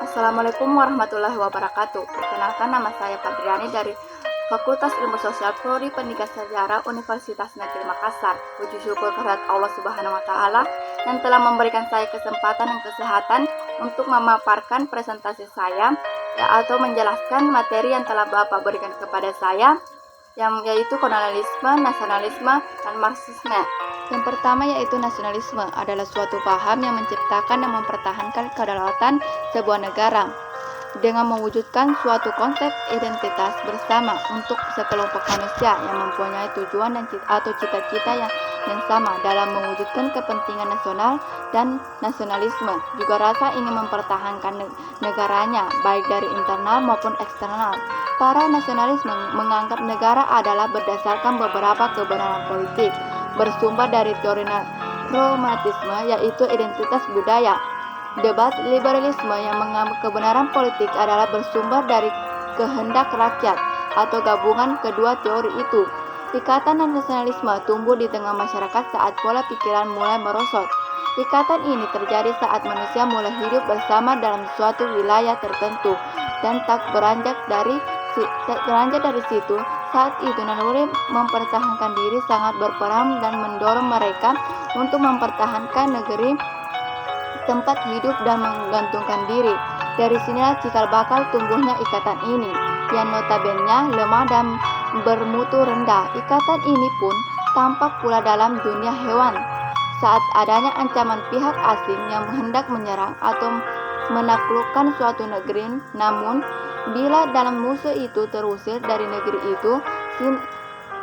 Assalamualaikum warahmatullahi wabarakatuh. Perkenalkan, nama saya Fadriani dari Fakultas Ilmu Sosial Prodi Pendidikan Sejarah Universitas Negeri Makassar. Puji syukur kehadirat Allah Subhanahu wa taala yang telah memberikan saya kesempatan dan kesehatan untuk memaparkan presentasi saya atau menjelaskan materi yang telah Bapak berikan kepada saya, yang yaitu kolonialisme, nasionalisme, dan marxisme. Yang pertama yaitu nasionalisme adalah suatu paham yang menciptakan dan mempertahankan kedaulatan sebuah negara dengan mewujudkan suatu konsep identitas bersama untuk sekelompok manusia yang mempunyai tujuan atau cita-cita yang sama dalam mewujudkan kepentingan nasional. Dan nasionalisme juga rasa ingin mempertahankan negaranya baik dari internal maupun eksternal. Para nasionalis menganggap negara adalah berdasarkan beberapa kebenaran politik bersumber dari teori romantisme, yaitu identitas budaya. Debat liberalisme yang menganggap kebenaran politik adalah bersumber dari kehendak rakyat atau gabungan kedua teori itu. Ikatan dan nasionalisme tumbuh di tengah masyarakat saat pola pikiran mulai merosot. Ikatan ini terjadi saat manusia mulai hidup bersama dalam suatu wilayah tertentu dan tak beranjak dari situ. Saat itu naluri mempertahankan diri sangat berperan dan mendorong mereka untuk mempertahankan negeri tempat hidup dan menggantungkan diri. Dari sinilah cikal bakal tumbuhnya ikatan ini yang notabene lemah dan bermutu rendah. Ikatan ini pun tampak pula dalam dunia hewan saat adanya ancaman pihak asing yang hendak menyerang atau menaklukkan suatu negeri. Namun bila dalam musuh itu terusir dari negeri itu,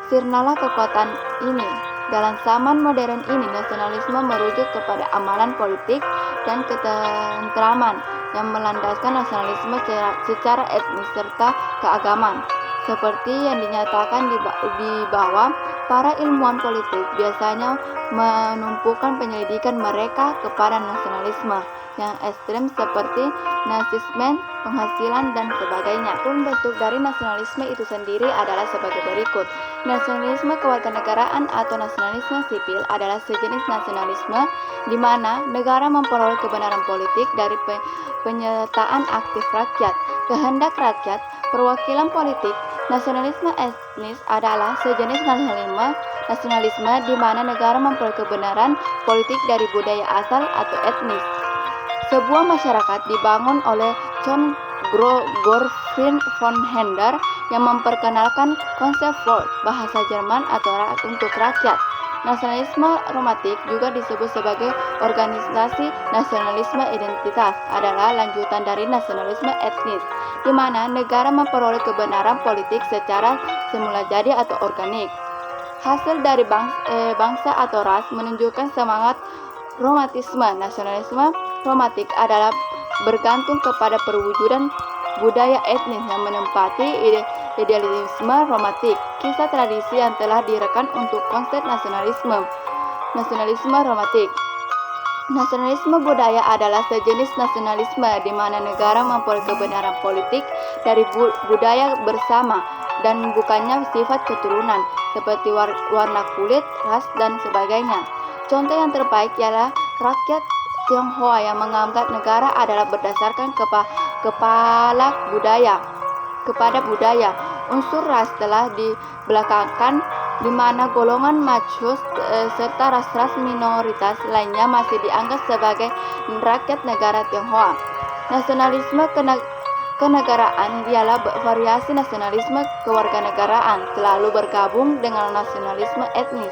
sirnalah kekuatan ini. Dalam zaman modern ini, nasionalisme merujuk kepada amalan politik dan ketentraman yang melandaskan nasionalisme secara etnis serta keagamaan. Seperti yang dinyatakan di bawah, para ilmuwan politik biasanya menumpukan penyelidikan mereka kepada nasionalisme yang ekstrem seperti nasisme, penghasilan, dan sebagainya. Pun bentuk dari nasionalisme itu sendiri adalah sebagai berikut. Nasionalisme kewarganegaraan atau nasionalisme sipil adalah sejenis nasionalisme di mana negara memperoleh kebenaran politik dari penyertaan aktif rakyat, kehendak rakyat, perwakilan politik. Nasionalisme etnis adalah sejenis nasionalisme di mana negara memperoleh kebenaran politik dari budaya asal atau etnis. Sebuah masyarakat dibangun oleh John Gottfried von Herder yang memperkenalkan konsep Volk, bahasa Jerman atau untuk rakyat. Nasionalisme romantik juga disebut sebagai organisasi nasionalisme identitas, adalah lanjutan dari nasionalisme etnis, di mana negara memperoleh kebenaran politik secara semula jadi atau organik. Hasil dari bangsa atau ras menunjukkan semangat romantisme. Nasionalisme romantik adalah bergantung kepada perwujudan budaya etnis yang menempati idealisme romantik. Kisah tradisi yang telah direkam untuk konsep nasionalisme romantik. Nasionalisme budaya adalah sejenis nasionalisme di mana negara memperoleh kebenaran politik dari budaya bersama dan bukannya sifat keturunan seperti warna kulit, ras, dan sebagainya. Contoh yang terbaik ialah rakyat Tionghoa yang menganggap negara adalah berdasarkan kepada budaya. Unsur ras telah dibelakangkan di mana golongan macho serta ras-ras minoritas lainnya masih dianggap sebagai rakyat negara Tionghoa. Nasionalisme kenegaraan ialah variasi nasionalisme kewarganegaraan selalu bergabung dengan nasionalisme etnis.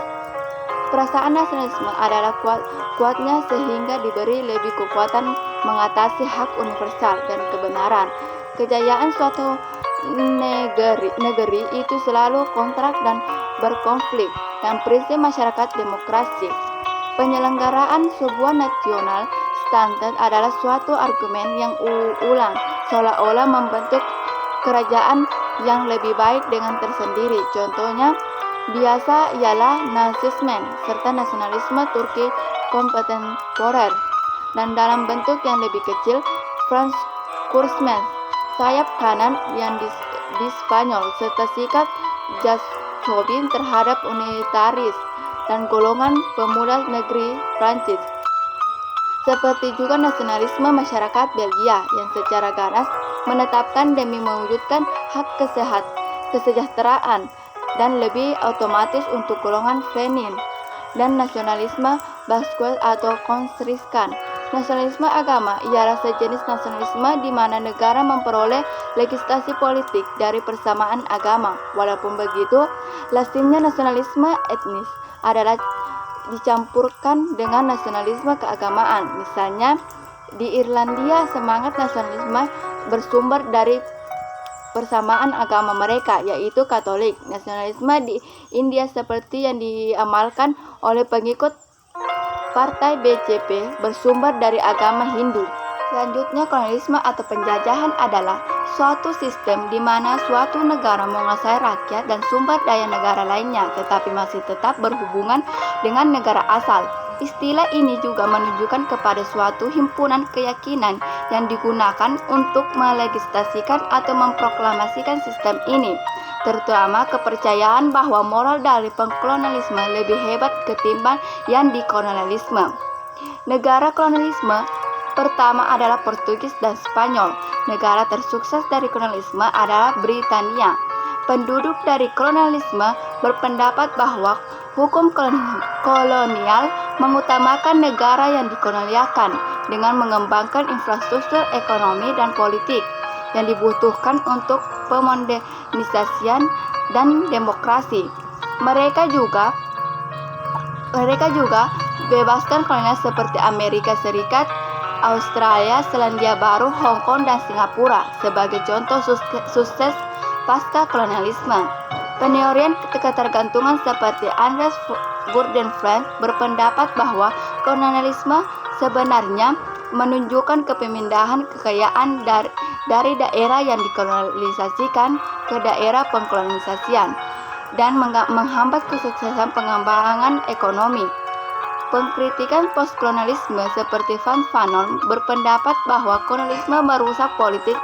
Perasaan nasionalisme adalah kuatnya sehingga diberi lebih kekuatan mengatasi hak universal dan kebenaran. Kejayaan suatu negeri itu selalu kontrak dan berkonflik dengan prinsip masyarakat demokrasi. Penyelenggaraan sebuah nasional standar adalah suatu argumen yang ulang seolah-olah membentuk kerajaan yang lebih baik dengan tersendiri. Contohnya biasa ialah nasisme serta nasionalisme Turki kontemporer, dan dalam bentuk yang lebih kecil Franz Kurzman sayap kanan yang di Spanyol serta sikap Jacobin terhadap unitaris dan golongan pemuda negeri Prancis. Seperti juga nasionalisme masyarakat Belgia yang secara ganas menetapkan demi mewujudkan hak kesejahteraan dan lebih otomatis untuk golongan Flenin, dan nasionalisme Basque atau Konsriskan. Nasionalisme agama ialah sejenis nasionalisme di mana negara memperoleh legitimasi politik dari persamaan agama. Walaupun begitu, lazimnya nasionalisme etnis adalah dicampurkan dengan nasionalisme keagamaan. Misalnya, di Irlandia semangat nasionalisme bersumber dari persamaan agama mereka, yaitu Katolik. Nasionalisme di India seperti yang diamalkan oleh pengikut Partai BJP bersumber dari agama Hindu. Selanjutnya, kolonialisme atau penjajahan adalah suatu sistem di mana suatu negara menguasai rakyat dan sumber daya negara lainnya, tetapi masih tetap berhubungan dengan negara asal. Istilah ini juga menunjukkan kepada suatu himpunan keyakinan yang digunakan untuk melegislasikan atau memproklamasikan sistem ini, terutama kepercayaan bahwa moral dari pengkolonialisme lebih hebat ketimbang yang di kolonialisme. Negara kolonialisme pertama adalah Portugis dan Spanyol. Negara tersukses dari kolonialisme adalah Britania. Penduduk dari kolonialisme berpendapat bahwa hukum kolonial mengutamakan negara yang dikolonialkan dengan mengembangkan infrastruktur ekonomi dan politik yang dibutuhkan untuk pemodernisasian dan demokrasi. Mereka juga bebaskan kolonial seperti Amerika Serikat, Australia, Selandia Baru, Hong Kong, dan Singapura sebagai contoh sukses pasca kolonialisme. Penelitian ketergantungan seperti Andreas Burdenfeld berpendapat bahwa kolonialisme sebenarnya menunjukkan kepemindahan kekayaan dari daerah yang dikolonialisasikan ke daerah pengkolonisasian dan menghambat kesuksesan pengembangan ekonomi. Pengkritikan postkolonialisme seperti Van Fanon berpendapat bahwa kolonialisme merusak politik,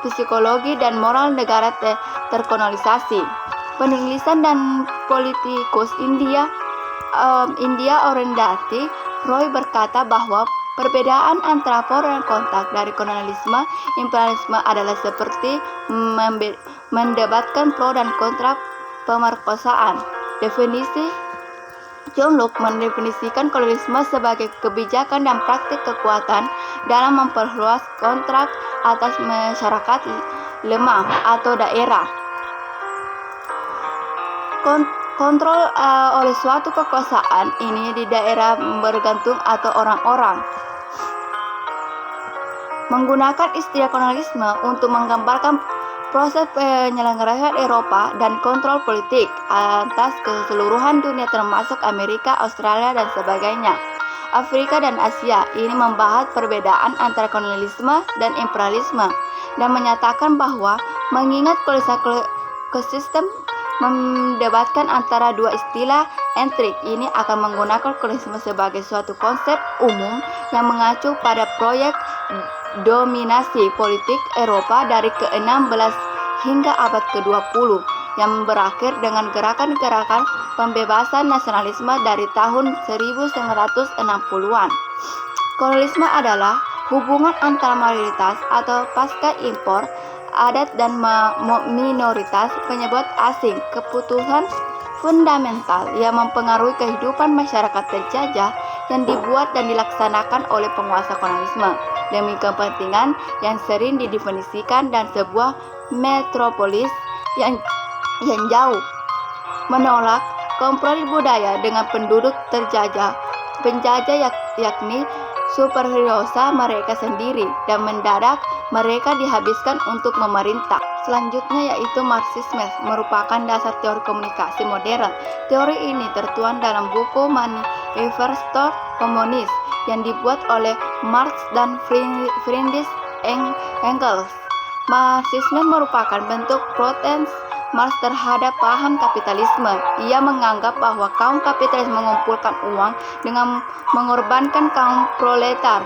psikologi dan moral negara terkolonisasi. Penulisan dan politikus India Arundhati Roy berkata bahwa perbedaan antara pro dan kontra dari kolonialisme imperialisme adalah seperti mendebatkan pro dan kontra pemerkosaan. Definisi John Locke mendefinisikan kolonialisme sebagai kebijakan dan praktik kekuatan dalam memperluas kontrak atas masyarakat lemah atau daerah. Kontrol oleh suatu kekuasaan ini di daerah bergantung atau orang-orang. Menggunakan istilah kolonialisme untuk menggambarkan proses penyelenggaraan Eropa dan kontrol politik atas keseluruhan dunia termasuk Amerika, Australia, dan sebagainya. Afrika dan Asia ini membahas perbedaan antara kolonialisme dan imperialisme dan menyatakan bahwa mengingat sistem mendebatkan antara dua istilah entrik ini akan menggunakan kolonialisme sebagai suatu konsep umum yang mengacu pada proyek dominasi politik Eropa dari ke-16 hingga abad ke-20 yang berakhir dengan gerakan-gerakan pembebasan nasionalisme dari tahun 1960-an. Kolonialisme adalah hubungan antara mayoritas atau pasca impor adat dan minoritas penyebab asing, keputusan fundamental yang mempengaruhi kehidupan masyarakat terjajah yang dibuat dan dilaksanakan oleh penguasa kolonialisme demi kepentingan yang sering didefinisikan dan sebuah metropolis yang jauh, menolak kompromi budaya dengan penduduk penjajah yakni superioritas mereka sendiri, dan mendadak mereka dihabiskan untuk memerintah. Selanjutnya yaitu Marxisme merupakan dasar teori komunikasi modern. Teori ini tertuang dalam buku Manifesto Komunis yang dibuat oleh Marx dan Friedrich Engels. Marxisme merupakan bentuk protes Marx terhadap paham kapitalisme. Ia menganggap bahwa kaum kapitalis mengumpulkan uang dengan mengorbankan kaum proletar.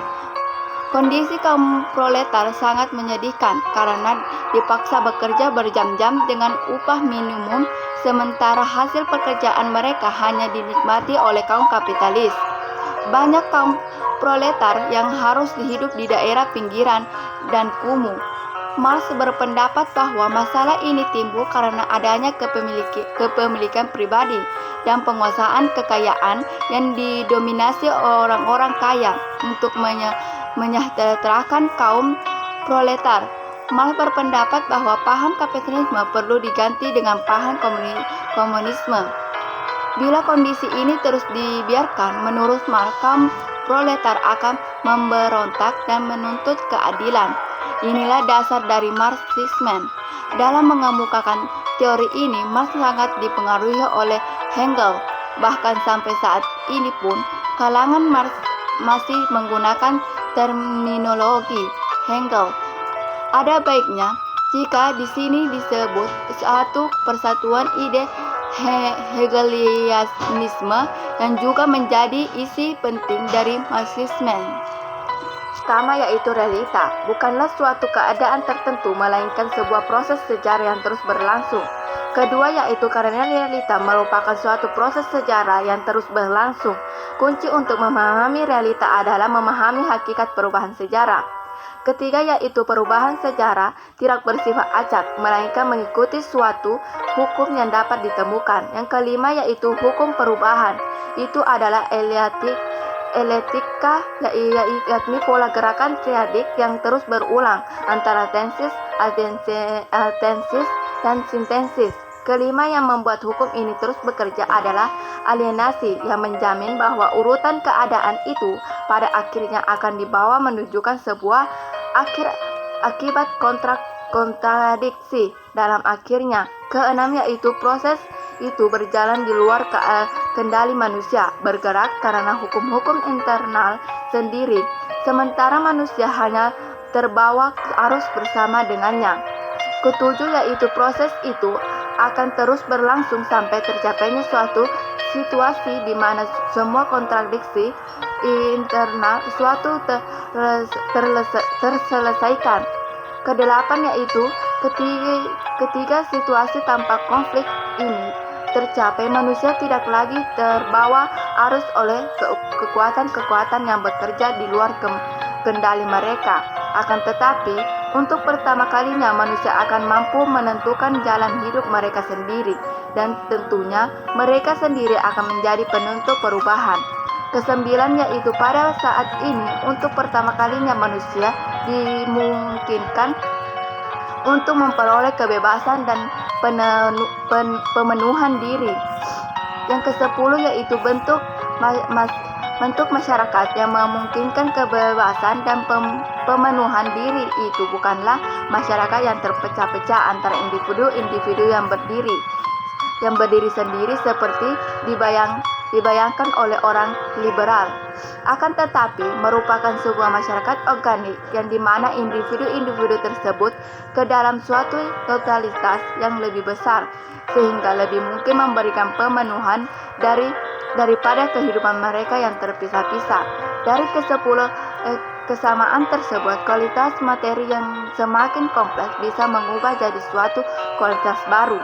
Kondisi kaum proletar sangat menyedihkan karena dipaksa bekerja berjam-jam dengan upah minimum, sementara hasil pekerjaan mereka hanya dinikmati oleh kaum kapitalis. banyak kaum proletar yang harus hidup di daerah pinggiran dan kumuh. Marx berpendapat bahwa masalah ini timbul karena adanya kepemilikan pribadi dan penguasaan kekayaan yang didominasi orang-orang kaya untuk menyejahterakan kaum proletar. Marx berpendapat bahwa paham kapitalisme perlu diganti dengan paham komunisme. Bila kondisi ini terus dibiarkan, menurut Marx, kaum proletar akan memberontak dan menuntut keadilan. Inilah dasar dari Marxisme. Dalam mengemukakan teori ini, Marx sangat dipengaruhi oleh Hegel. Bahkan sampai saat ini pun, kalangan Marx masih menggunakan terminologi Hegel. Ada baiknya jika di sini disebut suatu persatuan ide Hegelianisme yang juga menjadi isi penting dari Marxisme. Pertama yaitu realita, bukanlah suatu keadaan tertentu melainkan sebuah proses sejarah yang terus berlangsung. Kedua yaitu karena realita merupakan suatu proses sejarah yang terus berlangsung. Kunci untuk memahami realita adalah memahami hakikat perubahan sejarah. Ketiga yaitu perubahan sejarah tidak bersifat acak, melainkan mengikuti suatu hukum yang dapat ditemukan. Yang kelima yaitu hukum perubahan. Itu adalah eletika, yakni pola gerakan triadik yang terus berulang antara tensis, atensis, dan sintesis. Kelima yang membuat hukum ini terus bekerja adalah alienasi yang menjamin bahwa urutan keadaan itu pada akhirnya akan dibawa menunjukkan sebuah akibat kontradiksi dalam akhirnya. Keenam yaitu proses itu berjalan di luar kendali manusia, bergerak karena hukum-hukum internal sendiri, sementara manusia hanya terbawa arus bersama dengannya. Ketujuh yaitu proses itu akan terus berlangsung sampai tercapainya suatu situasi di mana semua kontradiksi internal suatu terselesaikan. Kedelapan yaitu ketiga situasi tanpa konflik ini tercapai, manusia tidak lagi terbawa arus oleh kekuatan-kekuatan yang bekerja di luar kendali mereka. Akan tetapi, untuk pertama kalinya manusia akan mampu menentukan jalan hidup mereka sendiri, dan tentunya mereka sendiri akan menjadi penentu perubahan. Kesembilan yaitu pada saat ini untuk pertama kalinya manusia dimungkinkan untuk memperoleh kebebasan dan pemenuhan diri. Yang ke-10 yaitu bentuk masyarakat yang memungkinkan kebebasan dan pemenuhan diri. Itu bukanlah masyarakat yang terpecah-pecah antara individu-individu yang berdiri sendiri seperti dibayangkan oleh orang liberal. Akan tetapi merupakan sebuah masyarakat organik yang dimana individu-individu tersebut ke dalam suatu totalitas yang lebih besar, sehingga lebih mungkin memberikan pemenuhan daripada kehidupan mereka yang terpisah-pisah. Dari kesamaan tersebut, kualitas materi yang semakin kompleks bisa mengubah jadi suatu kualitas baru.